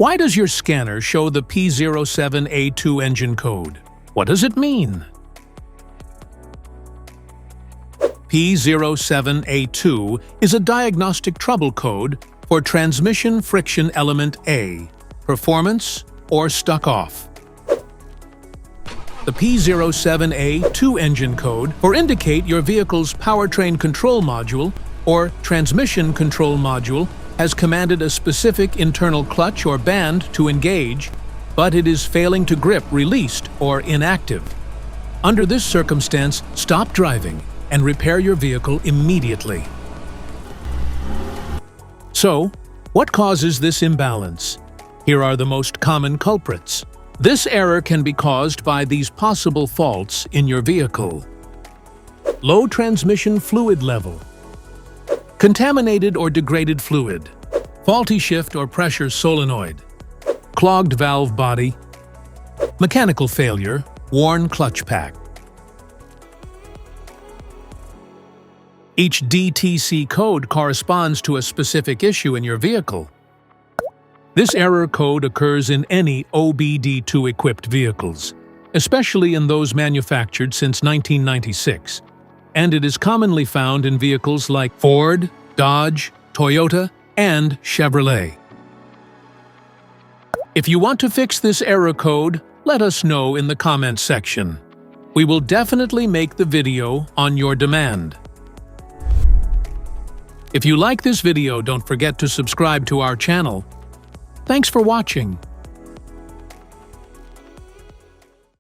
Why does your scanner show the P07A2 engine code? What does it mean? P07A2 is a diagnostic trouble code for transmission friction element A, performance, or stuck off. The P07A2 engine code will indicate your vehicle's powertrain control module or transmission control module has commanded a specific internal clutch or band to engage, but it is failing to grip, released, or inactive. Under this circumstance, stop driving and repair your vehicle immediately. So, what causes this imbalance? Here are the most common culprits. This error can be caused by these possible faults in your vehicle: low transmission fluid level, contaminated or degraded fluid, faulty shift or pressure solenoid, clogged valve body, mechanical failure, worn clutch pack. Each DTC code corresponds to a specific issue in your vehicle. This error code occurs in any OBD2-equipped vehicles, especially in those manufactured since 1996, and it is commonly found in vehicles like Ford, Dodge, Toyota, and Chevrolet. If you want to fix this error code, let us know in the comments section. We will definitely make the video on your demand. If you like this video, don't forget to subscribe to our channel. Thanks for watching.